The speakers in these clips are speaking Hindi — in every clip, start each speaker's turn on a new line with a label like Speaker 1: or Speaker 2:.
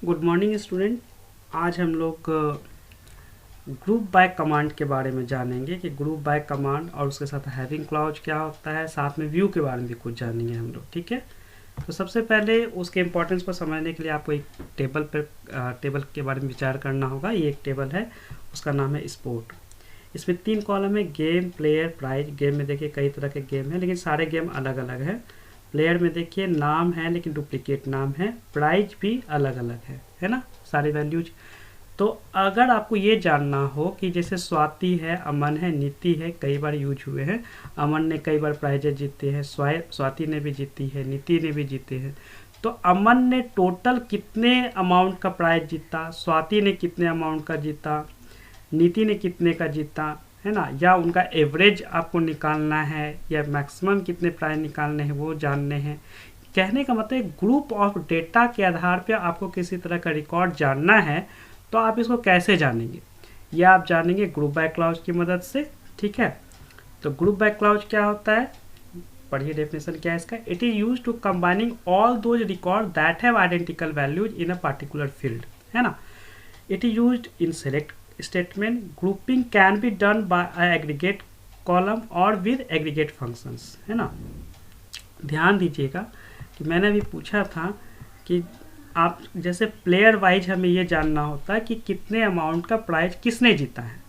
Speaker 1: Good morning student. आज हम लोग ग्रुप बाय कमांड के बारे में जानेंगे कि ग्रुप बाय कमांड और उसके साथ हैविंग क्लॉज क्या होता है, साथ में व्यू के बारे में भी कुछ जानेंगे हम लोग। ठीक है, तो सबसे पहले उसके इम्पोर्टेंस को समझने के लिए आपको एक टेबल के बारे में विचार करना होगा। ये एक टेबल है, उसका नाम है स्पोर्ट। इसमें 3 कॉलम है, गेम, प्लेयर, प्राइज। गेम में देखिए कई तरह के गेम हैं, लेकिन सारे गेम अलग अलग है। प्लेयर में देखिए नाम है लेकिन डुप्लीकेट नाम है। प्राइज भी अलग अलग है ना, सारी वैल्यूज। तो अगर आपको ये जानना हो कि जैसे स्वाति है, अमन है, नीति है, कई बार यूज हुए हैं। अमन ने कई बार प्राइजेज जीते हैं, स्वाति ने भी जीती है, नीति ने भी जीते हैं। तो अमन ने टोटल कितने अमाउंट का प्राइज जीता, स्वाति ने कितने अमाउंट का जीता, नीति ने कितने का जीता, है ना, या उनका एवरेज आपको निकालना है, या मैक्सिमम कितने प्राइस निकालने हैं वो जानने हैं। कहने का मतलब ग्रुप ऑफ डेटा के आधार पे आपको किसी तरह का रिकॉर्ड जानना है, तो आप इसको कैसे जानेंगे? ये आप जानेंगे ग्रुप बाय क्लॉज की मदद से। ठीक है, तो ग्रुप बाय क्लॉज क्या होता है, पढ़िए डेफिनेशन क्या है इसका। It is use to combining all those record that have identical values in a particular field, है ना। It is used in select statement. Grouping can be done by a aggregate column or with aggregate functions, है ना। ध्यान दीजिएगा कि मैंने अभी पूछा था कि आप जैसे प्लेयर वाइज हमें ये जानना होता है कि कितने अमाउंट का प्राइज किसने जीता है।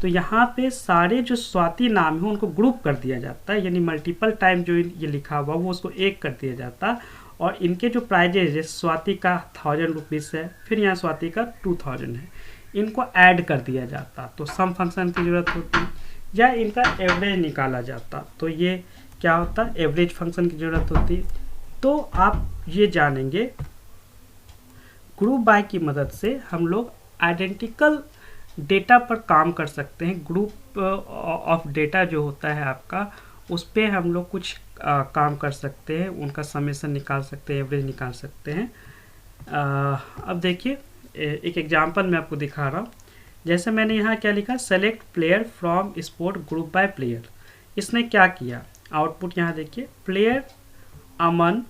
Speaker 1: तो यहाँ पे सारे जो स्वाति नाम है उनको ग्रुप कर दिया जाता है, यानी मल्टीपल टाइम जो ये लिखा हुआ वो उसको एक कर दिया जाता है। और इनके जो प्राइजेज है, स्वाति का 1000 रुपीज़ है, फिर यहाँ स्वाति का 2000 है, इनको ऐड कर दिया जाता। तो सम फंक्शन की ज़रूरत होती, या इनका एवरेज निकाला जाता। तो ये क्या होता है, एवरेज फंक्शन की ज़रूरत होती। तो आप ये जानेंगे ग्रुप बाय की मदद से हम लोग आइडेंटिकल डेटा पर काम कर सकते हैं। ग्रुप ऑफ डेटा जो होता है आपका, उस पर हम लोग कुछ काम कर सकते हैं, उनका समेशन निकाल सकते हैं, एवरेज निकाल सकते हैं। अब देखिए एक एग्जांपल मैं आपको दिखा रहा हूँ। जैसे मैंने यहाँ क्या लिखा, select player from sport group by player. इसने क्या किया, आउटपुट यहाँ देखिए, प्लेयर अमन,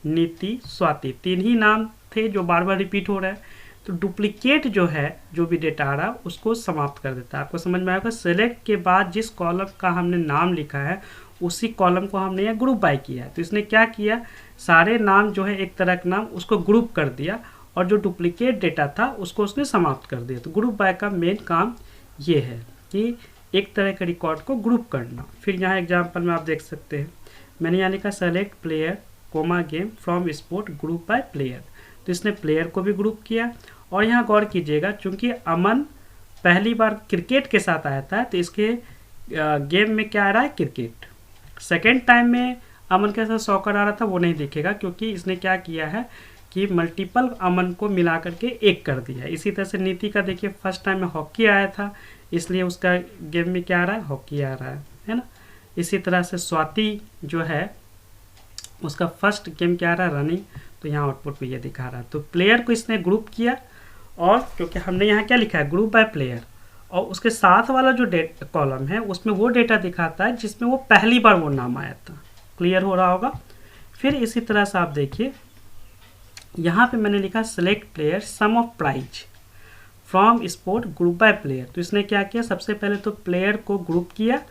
Speaker 1: नीति, स्वाति, 3 ही नाम थे जो बार बार रिपीट हो रहा है। तो डुप्लीकेट जो है, जो भी डेटा आ रहा है उसको समाप्त कर देता है। आपको समझ में आएगा, सेलेक्ट के बाद जिस कॉलम का हमने नाम लिखा है उसी कॉलम को हमने यहाँ ग्रुप बाय किया है। तो इसने क्या किया, सारे नाम जो है एक तरह का नाम उसको ग्रुप कर दिया, और जो डुप्लीकेट डेटा था उसको उसने समाप्त कर दिया। तो ग्रुप बाय का मेन काम ये है कि एक तरह के रिकॉर्ड को ग्रुप करना। फिर यहाँ एग्जांपल में आप देख सकते हैं, मैंने यहाँ लिखा select player comma game from sport group by player. तो इसने प्लेयर को भी ग्रुप किया। और यहाँ गौर कीजिएगा, चूंकि अमन पहली बार क्रिकेट के साथ आया था, तो इसके गेम में क्या आ रहा है, क्रिकेट। सेकेंड टाइम में अमन के साथ सॉकर आ रहा था, वो नहीं दिखेगा, क्योंकि इसने क्या किया है कि मल्टीपल अमन को मिला करके एक कर दिया। इसी तरह से नीति का देखिए, फर्स्ट टाइम में हॉकी आया था, इसलिए उसका गेम में क्या आ रहा है, हॉकी आ रहा है ना। इसी तरह से स्वाति जो है उसका फर्स्ट गेम क्या आ रहा है, रनिंग। तो यहाँ आउटपुट पे ये दिखा रहा है। तो प्लेयर को इसने ग्रुप किया, और क्योंकि हमने यहाँ क्या लिखा है, ग्रुप बाय प्लेयर, और उसके साथ वाला जो कॉलम है उसमें वो डेटा दिखाता है जिसमें वो पहली बार वो नाम आया था। क्लियर हो रहा होगा। फिर इसी तरह से आप देखिए, यहाँ पे मैंने लिखा select player sum of prize from sport group by player. तो इसने क्या किया, सबसे पहले तो प्लेयर को ग्रुप किया,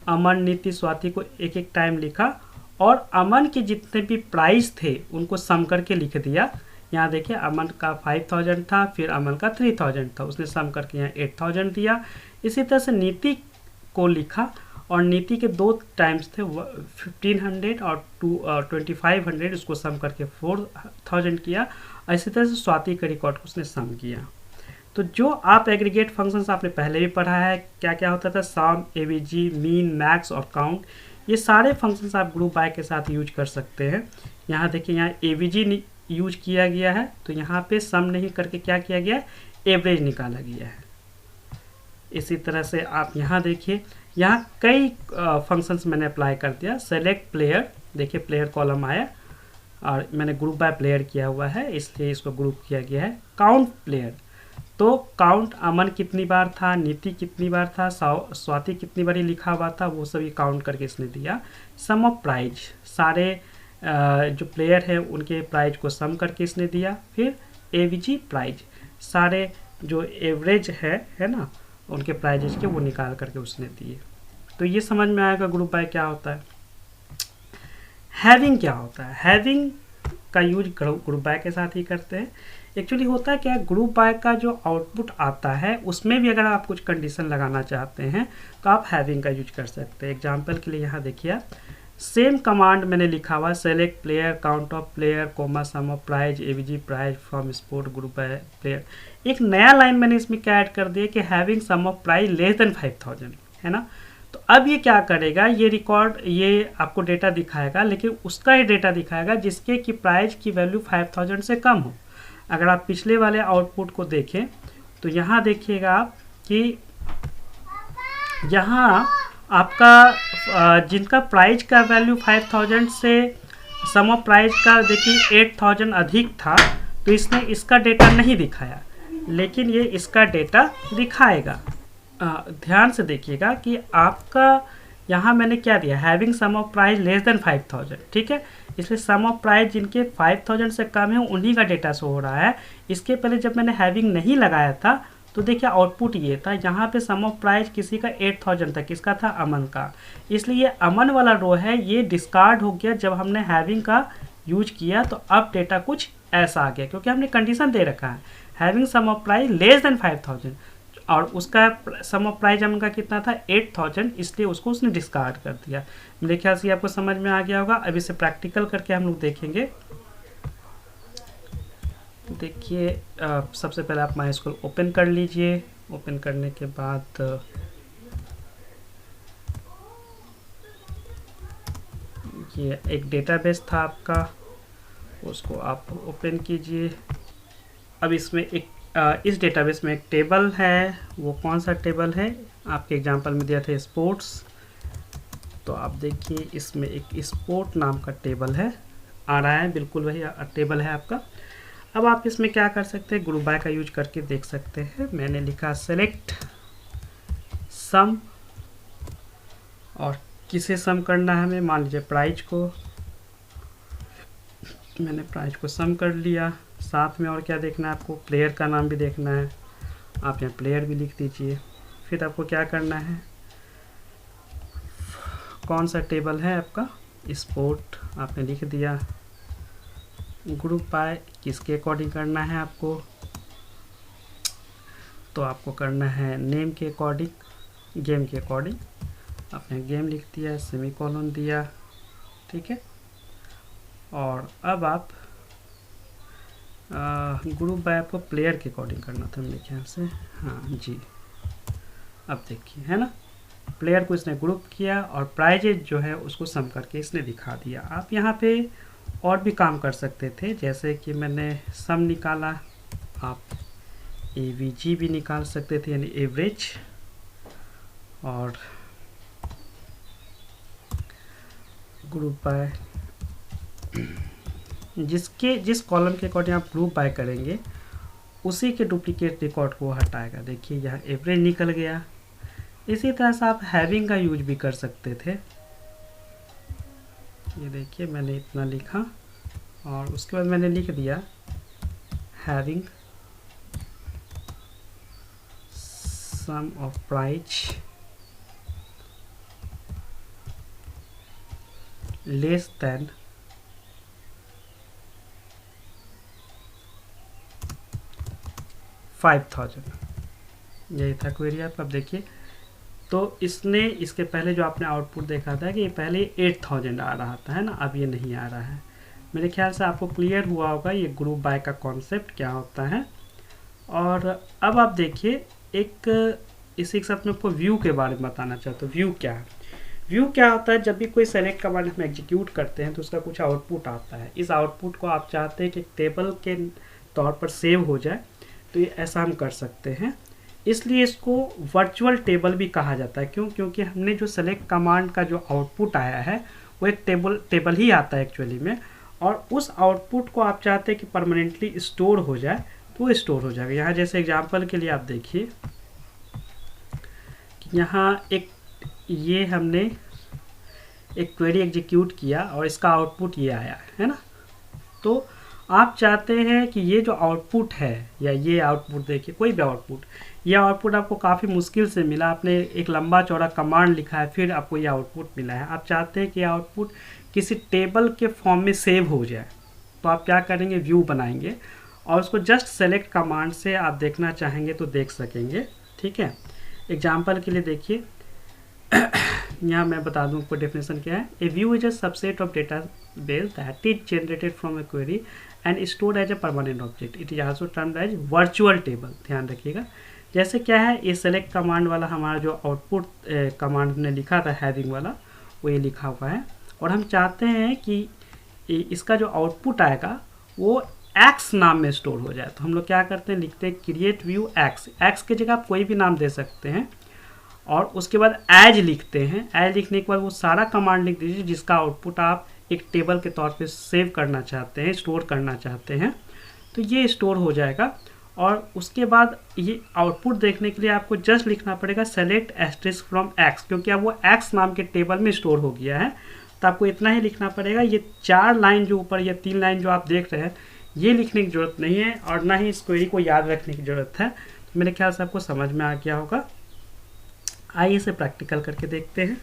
Speaker 1: अमन, नीति, स्वाति को एक एक टाइम लिखा, और अमन के जितने भी प्राइज थे उनको सम करके लिख दिया। यहाँ देखिए, अमन का 5000 था, फिर अमन का 3000 था, उसने सम करके यहाँ 8000 दिया। इसी तरह से नीति को लिखा, और नीति के 2 टाइम्स थे, 1500 और 2500, उसको सम करके 4000 किया। इसी तरह से स्वाति के रिकॉर्ड को उसने सम किया। तो जो आप एग्रीगेट फंक्शंस आपने पहले भी पढ़ा है, क्या क्या होता था, सम, एवीजी, मीन, मैक्स और काउंट, ये सारे फंक्शंस आप ग्रुप बाय के साथ यूज कर सकते हैं। यहाँ देखिए, यहाँ एवीजी यूज किया गया है, तो यहाँ पे सम नहीं करके क्या किया गया, एवरेज निकाला गया है। इसी तरह से आप यहाँ देखिए, यहाँ कई फंक्शंस मैंने अप्लाई कर दिया। सेलेक्ट प्लेयर, देखिए प्लेयर कॉलम आया, और मैंने ग्रुप बाय प्लेयर किया हुआ है, इसलिए इसको ग्रुप किया गया है। काउंट प्लेयर, तो काउंट अमन कितनी बार था, नीति कितनी बार था, स्वाति कितनी बार लिखा हुआ था, वो सभी काउंट करके इसने दिया। सम ऑफ प्राइज, सारे जो प्लेयर है उनके प्राइज को सम करके इसने दिया। फिर एवीजी प्राइज, सारे जो एवरेज है ना उनके प्राइजेस के वो निकाल करके उसने दिए। तो ये समझ में आएगा ग्रुप बाय क्या होता है। हैविंग क्या होता है? हैविंग का यूज ग्रुप बाय के साथ ही करते हैं। एक्चुअली होता है क्या, ग्रुप बाय का जो आउटपुट आता है उसमें भी अगर आप कुछ कंडीशन लगाना चाहते हैं तो आप हैविंग का यूज कर सकते हैं। एग्जांपल के लिए यहाँ देखिए आप, सेम कमांड मैंने लिखा हुआ, select player, count of player, comma sum of prize, AVG prize from sport group by player. एक नया लाइन मैंने इसमें क्या ऐड कर दिया कि having sum of prize less than 5000, है ना। तो अब ये क्या करेगा, ये रिकॉर्ड, ये आपको डेटा दिखाएगा, लेकिन उसका ही डेटा दिखाएगा जिसके की प्राइज की वैल्यू 5000 से कम हो। अगर आप पिछले वाले आउटपुट को देखें तो यहाँ देखिएगा आप कि यहाँ आपका जिनका प्राइज का वैल्यू 5000 से सम ऑफ प्राइज का देखिए 8000 अधिक था, तो इसने इसका डेटा नहीं दिखाया, लेकिन ये इसका डेटा दिखाएगा। ध्यान से देखिएगा कि आपका यहाँ मैंने क्या दिया, having sum of prize less than 5000, ठीक है। इसलिए सम ऑफ प्राइज जिनके 5000 से कम है उन्हीं का डेटा शो हो रहा है। इसके पहले जब मैंने हैविंग नहीं लगाया था तो देखिए आउटपुट ये था, यहाँ पे सम ऑफ प्राइज किसी का 8000 था, किसका था, अमन का। इसलिए ये अमन वाला रो है, ये डिस्कार्ड हो गया जब हमने हैविंग का यूज किया। तो अब डेटा कुछ ऐसा आ गया, क्योंकि हमने कंडीशन दे रखा है having sum of prize less than 5000, और उसका सम ऑफ प्राइज अमन का कितना था, 8000, इसलिए उसको उसने डिस्कार्ड कर दिया। मेरे ख्याल से आपको समझ में आ गया होगा। अब इसे प्रैक्टिकल करके हम लोग देखेंगे। देखिए सबसे पहले आप माई स्कूल ओपन कर लीजिए। ओपन करने के बाद ये एक डेटाबेस था आपका, उसको आप ओपन कीजिए। अब इसमें एक इस डेटाबेस में एक टेबल है। वो कौन सा टेबल है, आपके एग्जांपल में दिया था स्पोर्ट्स, तो आप देखिए इसमें एक स्पोर्ट नाम का टेबल है, आ रहा है, बिल्कुल वही टेबल है आपका। अब आप इसमें क्या कर सकते हैं, ग्रुप बाय का यूज करके देख सकते हैं। मैंने लिखा सेलेक्ट सम, और किसे सम करना है हमें, मान लीजिए प्राइज को, मैंने प्राइज को सम कर लिया। साथ में और क्या देखना है आपको, प्लेयर का नाम भी देखना है, आप यहाँ प्लेयर भी लिख दीजिए। फिर आपको क्या करना है, कौन सा टेबल है आपका, स्पोर्ट आपने लिख दिया। ग्रुप बाय किसके अकॉर्डिंग करना है आपको, तो आपको करना है नेम के अकॉर्डिंग, गेम के अकॉर्डिंग। आपने गेम लिख दिया, सेमीकोलन दिया, ठीक है। और अब आप ग्रुप बाय आपको प्लेयर के अकॉर्डिंग करना था मेरे ख्याल से, हाँ जी। अब देखिए, है ना, प्लेयर को इसने ग्रुप किया और प्राइजेज जो है उसको सम करके इसने दिखा दिया। आप यहाँ पे और भी काम कर सकते थे, जैसे कि मैंने सम निकाला, आप एवीजी भी निकाल सकते थे, यानी एवरेज। और ग्रुप बाय जिस कॉलम के अकॉर्डिंग आप ग्रुप बाय करेंगे उसी के डुप्लीकेट रिकॉर्ड को हटाएगा। देखिए यहाँ एवरेज निकल गया। इसी तरह से आप हैविंग का यूज भी कर सकते थे। ये देखिए मैंने इतना लिखा और उसके बाद मैंने लिख दिया having sum of prize less than 5000, यही था क्वेरी आपका। अब देखिए, तो इसने इसके पहले जो आपने आउटपुट देखा था कि पहले 8000 आ रहा था, है ना, अब ये नहीं आ रहा है। मेरे ख्याल से आपको क्लियर हुआ होगा ये ग्रुप बाय का कॉन्सेप्ट क्या होता है। और अब आप देखिए, एक इसी के साथ में आपको व्यू के बारे में बताना चाहता हूँ। व्यू क्या है, व्यू क्या होता है, जब भी कोई सेलेक्ट कमांड हम एग्जीक्यूट करते हैं तो उसका कुछ आउटपुट आता है। इस आउटपुट को आप चाहते हैं कि टेबल के तौर पर सेव हो जाए, तो ये ऐसा हम कर सकते हैं। इसलिए इसको वर्चुअल टेबल भी कहा जाता है। क्यों? क्योंकि हमने जो सेलेक्ट कमांड का जो आउटपुट आया है वो एक टेबल ही आता है एक्चुअली में, और उस आउटपुट को आप चाहते हैं कि परमानेंटली स्टोर हो जाए, तो वो स्टोर हो जाएगा। यहाँ जैसे एग्जांपल के लिए आप देखिए कि यहाँ ये हमने एक क्वेरी एग्जीक्यूट किया और इसका आउटपुट ये आया है ना। तो आप चाहते हैं कि ये जो आउटपुट है, या ये आउटपुट देखिए, कोई भी आउटपुट, ये आउटपुट आपको काफ़ी मुश्किल से मिला, आपने एक लंबा चौड़ा कमांड लिखा है, फिर आपको ये आउटपुट मिला है। आप चाहते हैं कि आउटपुट किसी टेबल के फॉर्म में सेव हो जाए, तो आप क्या करेंगे, व्यू बनाएंगे और उसको जस्ट सेलेक्ट कमांड से आप देखना चाहेंगे तो देख सकेंगे। ठीक है, एग्जाम्पल के लिए देखिए, यहाँ मैं बता दूँ आपको डेफिनेशन क्या है। A view is a subset of database that is generated from a query and stored as a permanent object. It is also termed as virtual table. ध्यान रखिएगा, जैसे क्या है, ये सेलेक्ट कमांड वाला हमारा जो आउटपुट कमांड ने लिखा था हैविंग वाला, वो ये लिखा हुआ है, और हम चाहते हैं कि इसका जो आउटपुट आएगा वो एक्स नाम में स्टोर हो जाए। तो हम लोग क्या करते हैं, लिखते हैं क्रिएट व्यू एक्स। एक्स की जगह आप कोई भी नाम दे सकते हैं, और उसके बाद एज लिखते हैं। एज लिखने के बाद वो सारा कमांड लिख दीजिए जिसका आउटपुट आप एक टेबल के तौर पे सेव करना चाहते हैं, स्टोर करना चाहते हैं, तो ये स्टोर हो जाएगा। और उसके बाद ये आउटपुट देखने के लिए आपको जस्ट लिखना पड़ेगा सेलेक्ट एस्टेरिस्क फ्रॉम एक्स, क्योंकि अब वो एक्स नाम के टेबल में स्टोर हो गया है। तो आपको इतना ही लिखना पड़ेगा। ये 4 लाइन जो ऊपर, ये 3 लाइन जो आप देख रहे हैं, ये लिखने की ज़रूरत नहीं है, और ना ही इस क्वेरी को याद रखने की ज़रूरत है। तो मेरे ख्याल से आपको समझ में आ गया होगा। आइए इसे प्रैक्टिकल करके देखते हैं।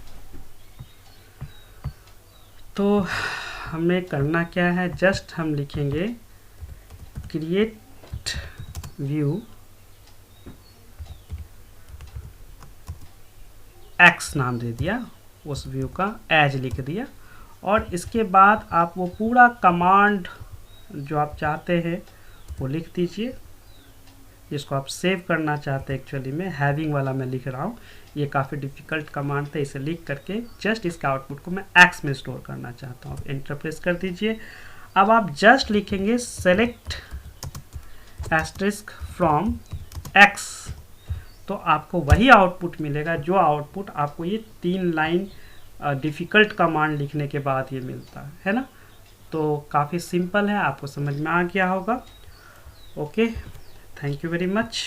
Speaker 1: तो हमें करना क्या है, जस्ट हम लिखेंगे क्रिएट व्यू एक्स नाम दे दिया, उस व्यू का एज लिख दिया, और इसके बाद आप वो पूरा कमांड जो आप चाहते हैं वो लिख दीजिए, जिसको आप सेव करना चाहते हैं। एक्चुअली में हैविंग वाला मैं लिख रहा हूँ, ये काफ़ी डिफ़िकल्ट कमांड था, इसे लिख करके जस्ट इसका आउटपुट को मैं एक्स में स्टोर करना चाहता हूँ। एंटर प्रेस कर दीजिए। अब आप जस्ट लिखेंगे सेलेक्ट एस्टेरिस्क फ्रॉम एक्स, तो आपको वही आउटपुट मिलेगा जो आउटपुट आपको ये 3 लाइन डिफ़िकल्ट कमांड लिखने के बाद ये मिलता है ना। तो काफ़ी सिंपल है, आपको समझ में आ गया होगा। Okay, thank you very much.